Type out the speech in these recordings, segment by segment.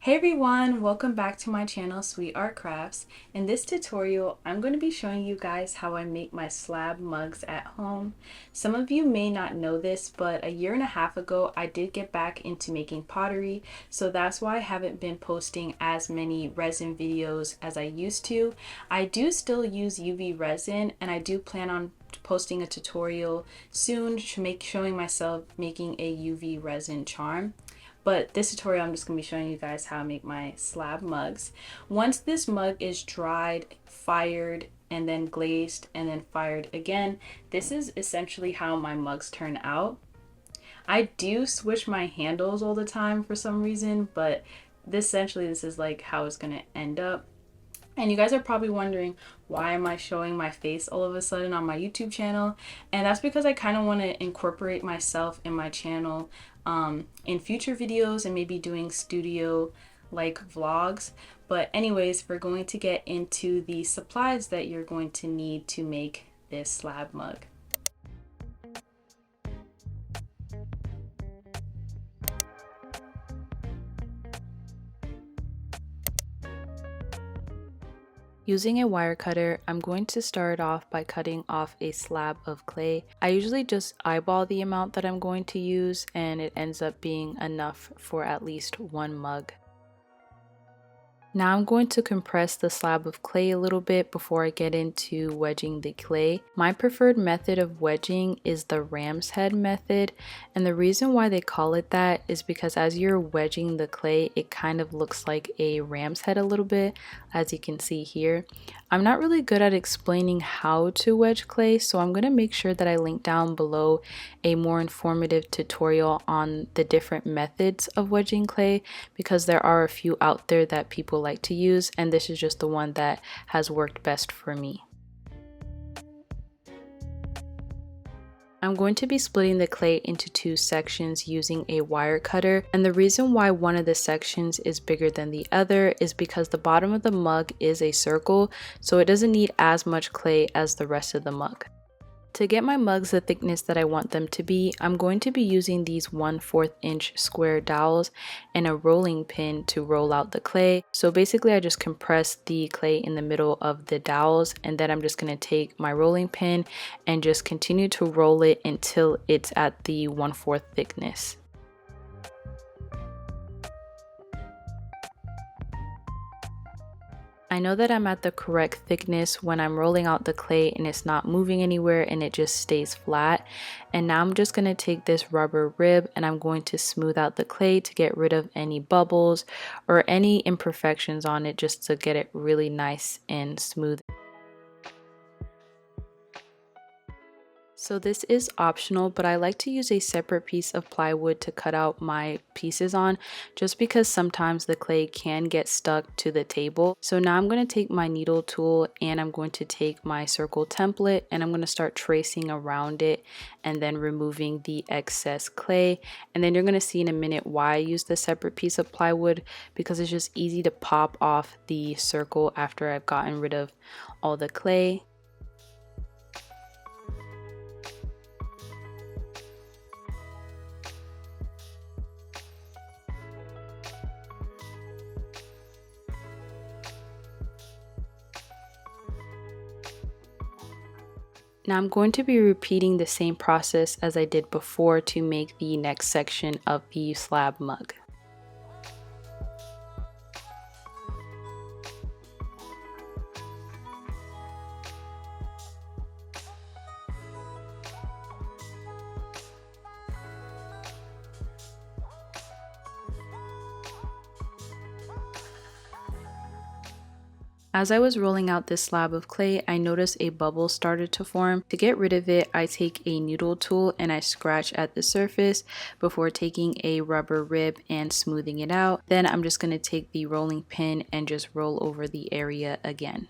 Hey everyone, welcome back to my channel Sweet Art Crafts. In this tutorial, I'm going to be showing you guys how I make my slab mugs at home. Some of you may not know this, but a year and a half ago, I did get back into making pottery. So that's why I haven't been posting as many resin videos as I used to. I do still use UV resin and I do plan on posting a tutorial soon showing myself making a UV resin charm. But this tutorial, I'm just going to be showing you guys how I make my slab mugs. Once this mug is dried, fired, and then glazed, and then fired again, this is essentially how my mugs turn out. I do switch my handles all the time for some reason, but this is like how it's going to end up. And you guys are probably wondering, why am I showing my face all of a sudden on my YouTube channel? And that's because I kind of want to incorporate myself in my channel in future videos and maybe doing studio like vlogs. But anyways, we're going to get into the supplies that you're going to need to make this slab mug. Using a wire cutter, I'm going to start off by cutting off a slab of clay. I usually just eyeball the amount that I'm going to use and it ends up being enough for at least one mug. Now I'm going to compress the slab of clay a little bit before I get into wedging the clay. My preferred method of wedging is the ram's head method, and the reason why they call it that is because as you're wedging the clay, it kind of looks like a ram's head a little bit, as you can see here. I'm not really good at explaining how to wedge clay, so I'm going to make sure that I link down below a more informative tutorial on the different methods of wedging clay, because there are a few out there that people like to use, and this is just the one that has worked best for me. I'm going to be splitting the clay into two sections using a wire cutter, and the reason why one of the sections is bigger than the other is because the bottom of the mug is a circle, so it doesn't need as much clay as the rest of the mug. To get my mugs the thickness that I want them to be, I'm going to be using these 1/4 inch square dowels and a rolling pin to roll out the clay. So basically I just compress the clay in the middle of the dowels, and then I'm just going to take my rolling pin and just continue to roll it until it's at the 1/4 thickness. I know that I'm at the correct thickness when I'm rolling out the clay and it's not moving anywhere and it just stays flat. And now I'm just going to take this rubber rib and I'm going to smooth out the clay to get rid of any bubbles or any imperfections on it, just to get it really nice and smooth. So this is optional, but I like to use a separate piece of plywood to cut out my pieces on, just because sometimes the clay can get stuck to the table. So now I'm going to take my needle tool and I'm going to take my circle template and I'm going to start tracing around it and then removing the excess clay. And then you're going to see in a minute why I use the separate piece of plywood, because it's just easy to pop off the circle after I've gotten rid of all the clay. Now I'm going to be repeating the same process as I did before to make the next section of the slab mug. As I was rolling out this slab of clay, I noticed a bubble started to form. To get rid of it, I take a needle tool and I scratch at the surface before taking a rubber rib and smoothing it out. Then I'm just going to take the rolling pin and just roll over the area again.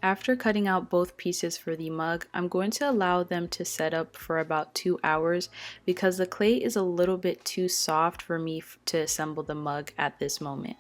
After cutting out both pieces for the mug, I'm going to allow them to set up for about 2 hours because the clay is a little bit too soft for me to assemble the mug at this moment.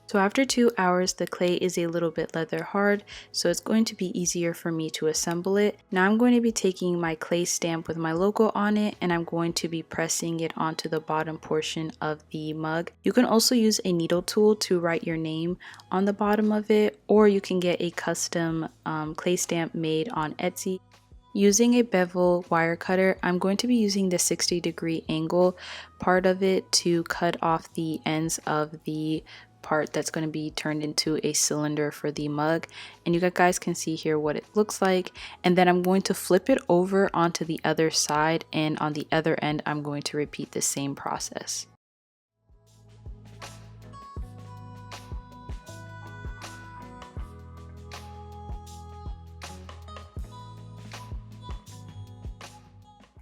So after 2 hours, the clay is a little bit leather hard, so it's going to be easier for me to assemble it. Now I'm going to be taking my clay stamp with my logo on it, and I'm going to be pressing it onto the bottom portion of the mug. You can also use a needle tool to write your name on the bottom of it, or you can get a custom clay stamp made on Etsy. Using a bevel wire cutter, I'm going to be using the 60-degree angle part of it to cut off the ends of the part that's going to be turned into a cylinder for the mug, and you guys can see here what it looks like. And then I'm going to flip it over onto the other side, and on the other end I'm going to repeat the same process.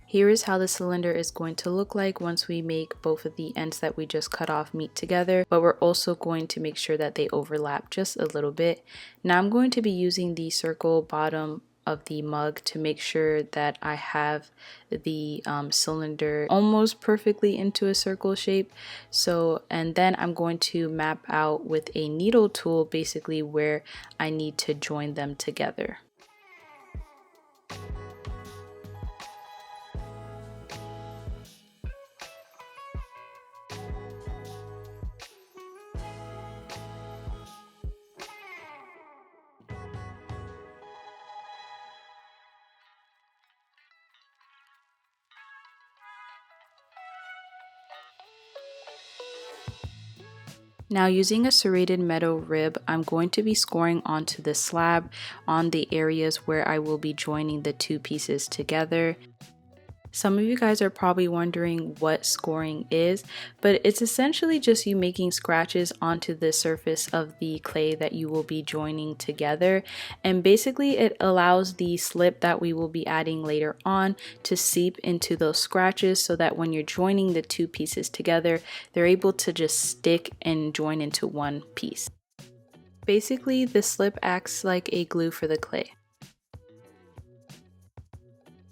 Here is how the cylinder is going to look like once we make both of the ends that we just cut off meet together, but we're also going to make sure that they overlap just a little bit. Now I'm going to be using the circle bottom of the mug to make sure that I have the cylinder almost perfectly into a circle shape. And then I'm going to map out with a needle tool basically where I need to join them together. Now using a serrated metal rib, I'm going to be scoring onto the slab on the areas where I will be joining the two pieces together. Some of you guys are probably wondering what scoring is, but it's essentially just you making scratches onto the surface of the clay that you will be joining together. And basically it allows the slip that we will be adding later on to seep into those scratches so that when you're joining the two pieces together, they're able to just stick and join into one piece. Basically, the slip acts like a glue for the clay.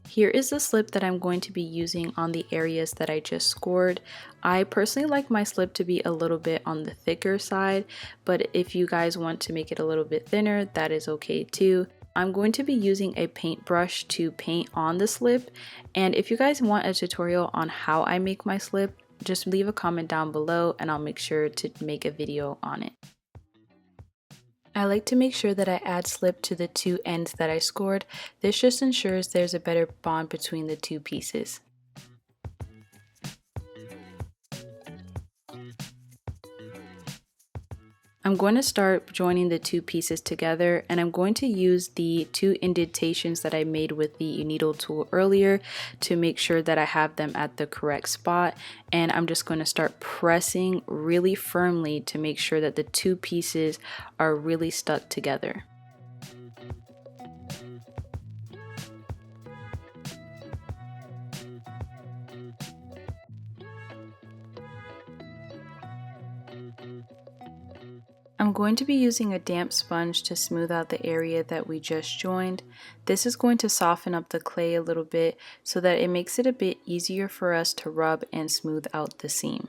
Here is the slip that I'm going to be using on the areas that I just scored. I personally like my slip to be a little bit on the thicker side, but if you guys want to make it a little bit thinner, that is okay too. I'm going to be using a paintbrush to paint on the slip, and if you guys want a tutorial on how I make my slip, just leave a comment down below and I'll make sure to make a video on it. I like to make sure that I add slip to the two ends that I scored. This just ensures there's a better bond between the two pieces. I'm going to start joining the two pieces together, and I'm going to use the two indentations that I made with the needle tool earlier to make sure that I have them at the correct spot. And I'm just going to start pressing really firmly to make sure that the two pieces are really stuck together. I'm going to be using a damp sponge to smooth out the area that we just joined. This is going to soften up the clay a little bit so that it makes it a bit easier for us to rub and smooth out the seam.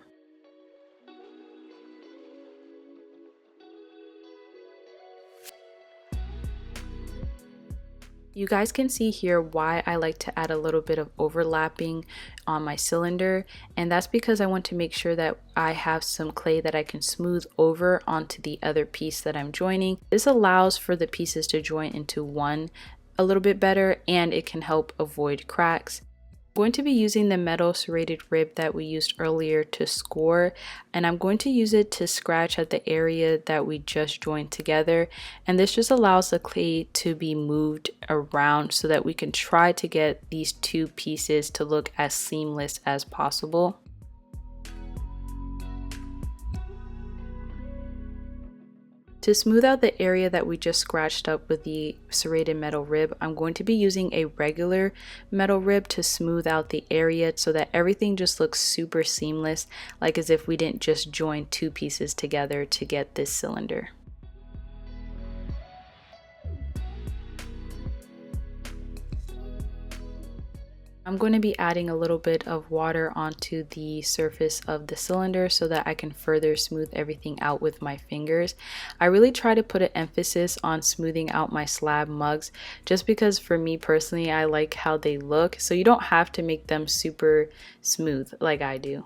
You guys can see here why I like to add a little bit of overlapping on my cylinder, and that's because I want to make sure that I have some clay that I can smooth over onto the other piece that I'm joining. This allows for the pieces to join into one a little bit better, and it can help avoid cracks. I'm going to be using the metal serrated rib that we used earlier to score, and I'm going to use it to scratch at the area that we just joined together, and this just allows the clay to be moved around so that we can try to get these two pieces to look as seamless as possible. To smooth out the area that we just scratched up with the serrated metal rib, I'm going to be using a regular metal rib to smooth out the area so that everything just looks super seamless, like as if we didn't just join two pieces together to get this cylinder. I'm going to be adding a little bit of water onto the surface of the cylinder so that I can further smooth everything out with my fingers. I really try to put an emphasis on smoothing out my slab mugs just because for me personally, I like how they look. So you don't have to make them super smooth like I do.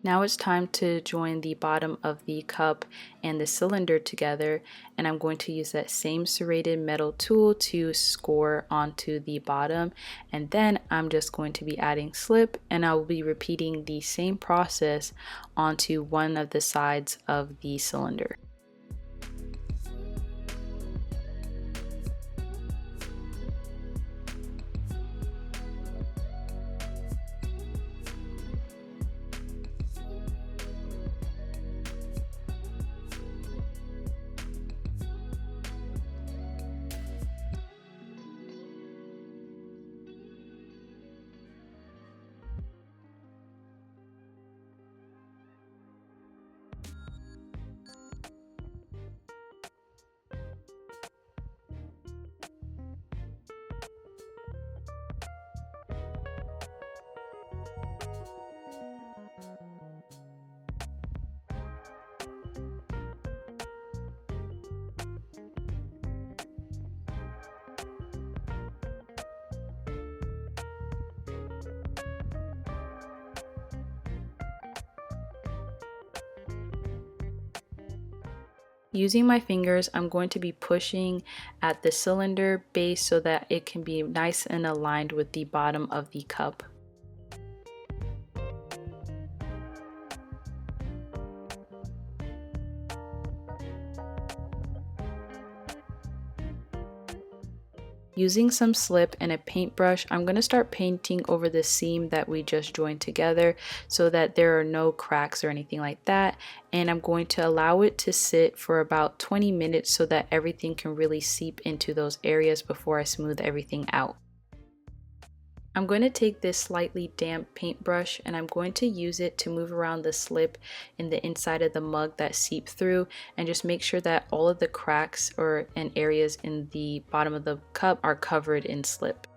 Now it's time to join the bottom of the cup and the cylinder together, and I'm going to use that same serrated metal tool to score onto the bottom, and then I'm just going to be adding slip, and I will be repeating the same process onto one of the sides of the cylinder. Using my fingers, I'm going to be pushing at the cylinder base so that it can be nice and aligned with the bottom of the cup. Using some slip and a paintbrush, I'm going to start painting over the seam that we just joined together so that there are no cracks or anything like that. And I'm going to allow it to sit for about 20 minutes so that everything can really seep into those areas before I smooth everything out. I'm going to take this slightly damp paintbrush and I'm going to use it to move around the slip in the inside of the mug that seep through, and just make sure that all of the cracks and areas in the bottom of the cup are covered in slip.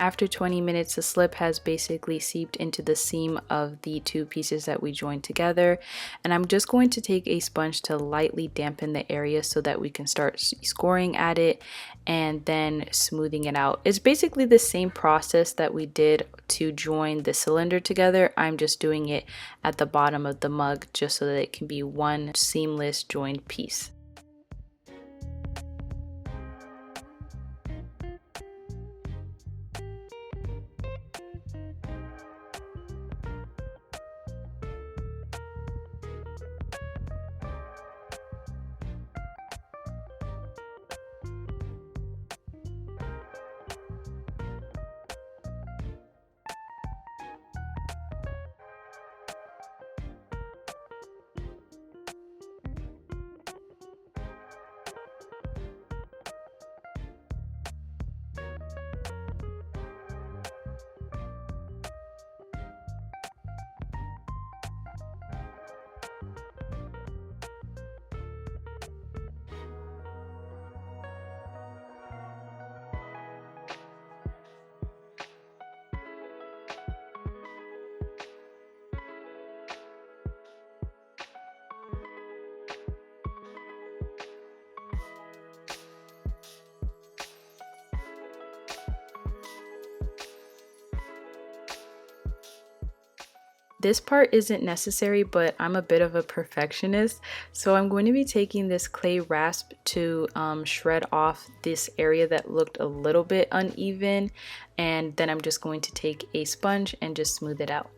After 20 minutes, the slip has basically seeped into the seam of the two pieces that we joined together. And I'm just going to take a sponge to lightly dampen the area so that we can start scoring at it and then smoothing it out. It's basically the same process that we did to join the cylinder together. I'm just doing it at the bottom of the mug just so that it can be one seamless joined piece. This part isn't necessary, but I'm a bit of a perfectionist, so I'm going to be taking this clay rasp to shred off this area that looked a little bit uneven, and then I'm just going to take a sponge and just smooth it out.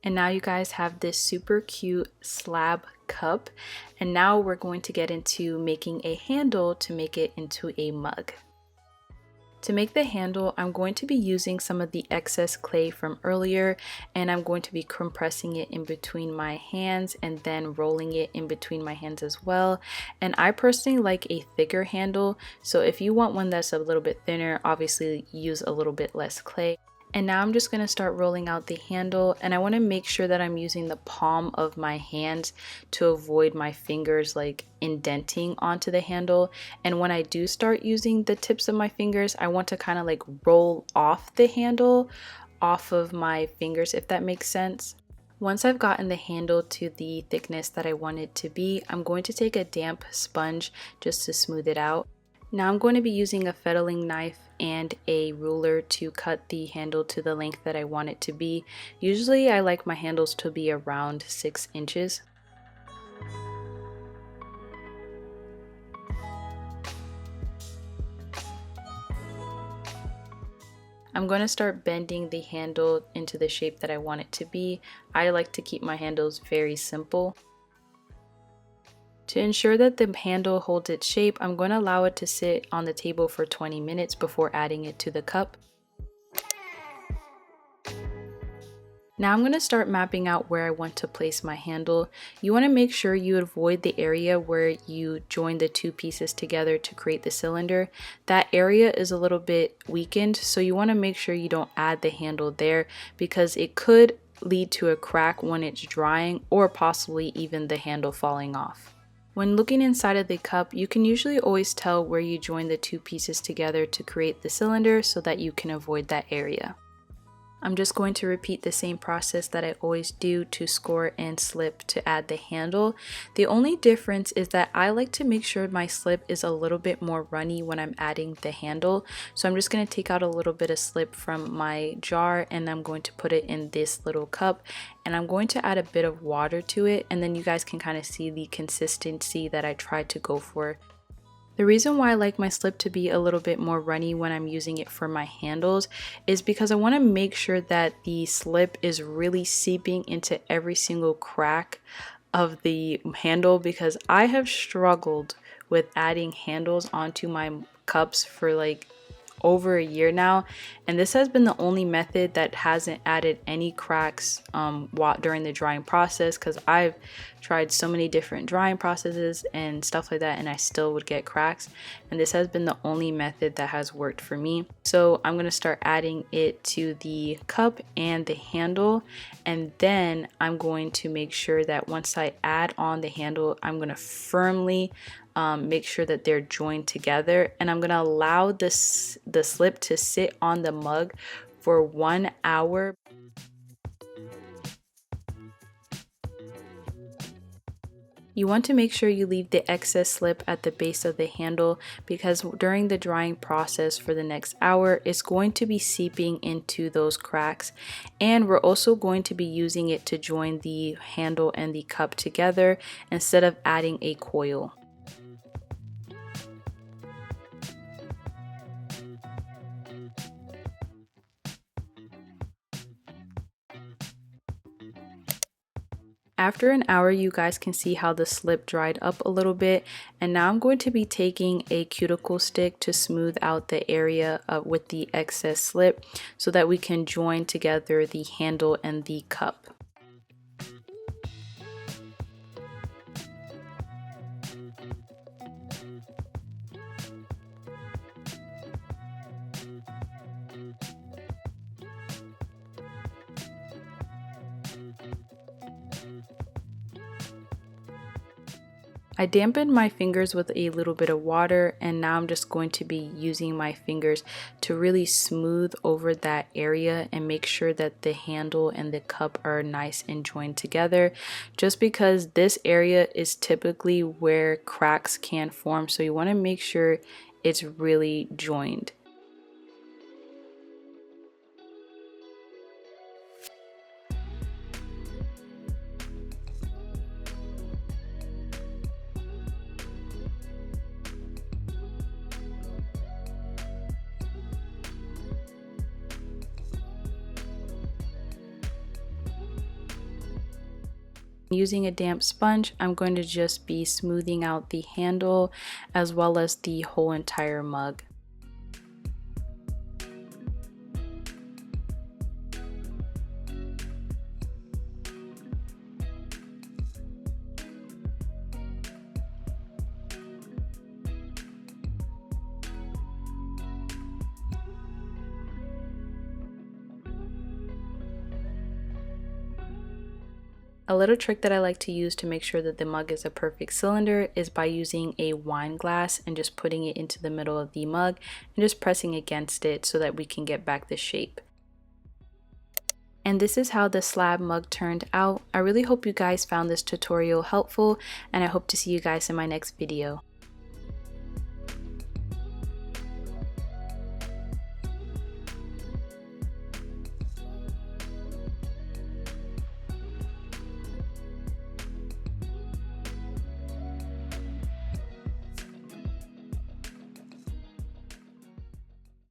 And now you guys have this super cute slab cup. And now we're going to get into making a handle to make it into a mug. To make the handle, I'm going to be using some of the excess clay from earlier, and I'm going to be compressing it in between my hands and then rolling it in between my hands as well. And I personally like a thicker handle, so if you want one that's a little bit thinner, obviously use a little bit less clay. And now I'm just going to start rolling out the handle, and I want to make sure that I'm using the palm of my hands to avoid my fingers like indenting onto the handle. And when I do start using the tips of my fingers, I want to kind of like roll off the handle off of my fingers, if that makes sense. Once I've gotten the handle to the thickness that I want it to be, I'm going to take a damp sponge just to smooth it out. Now I'm going to be using a fettling knife and a ruler to cut the handle to the length that I want it to be. Usually I like my handles to be around 6 inches. I'm going to start bending the handle into the shape that I want it to be. I like to keep my handles very simple. To ensure that the handle holds its shape, I'm going to allow it to sit on the table for 20 minutes before adding it to the cup. Now I'm going to start mapping out where I want to place my handle. You want to make sure you avoid the area where you join the two pieces together to create the cylinder. That area is a little bit weakened, so you want to make sure you don't add the handle there because it could lead to a crack when it's drying or possibly even the handle falling off. When looking inside of the cup, you can usually always tell where you join the two pieces together to create the cylinder so that you can avoid that area. I'm just going to repeat the same process that I always do to score and slip to add the handle. The only difference is that I like to make sure my slip is a little bit more runny when I'm adding the handle. So I'm just going to take out a little bit of slip from my jar and I'm going to put it in this little cup. And I'm going to add a bit of water to it, and then you guys can kind of see the consistency that I tried to go for. The reason why I like my slip to be a little bit more runny when I'm using it for my handles is because I want to make sure that the slip is really seeping into every single crack of the handle, because I have struggled with adding handles onto my cups for like over a year now, and this has been the only method that hasn't added any cracks during the drying process, because I've tried so many different drying processes and stuff like that and I still would get cracks, and this has been the only method that has worked for me. So I'm going to start adding it to the cup and the handle, and then I'm going to make sure that once I add on the handle, I'm going to firmly make sure that they're joined together, and I'm going to allow the slip to sit on the mug for 1 hour. You want to make sure you leave the excess slip at the base of the handle, because during the drying process for the next hour, it's going to be seeping into those cracks. And we're also going to be using it to join the handle and the cup together instead of adding a coil. After an hour, you guys can see how the slip dried up a little bit, and now I'm going to be taking a cuticle stick to smooth out the area with the excess slip so that we can join together the handle and the cup. I dampened my fingers with a little bit of water, and now I'm just going to be using my fingers to really smooth over that area and make sure that the handle and the cup are nice and joined together, just because this area is typically where cracks can form, so you want to make sure it's really joined. Using a damp sponge, I'm going to just be smoothing out the handle as well as the whole entire mug. A little trick that I like to use to make sure that the mug is a perfect cylinder is by using a wine glass and just putting it into the middle of the mug and just pressing against it so that we can get back the shape. And this is how the slab mug turned out. I really hope you guys found this tutorial helpful, and I hope to see you guys in my next video.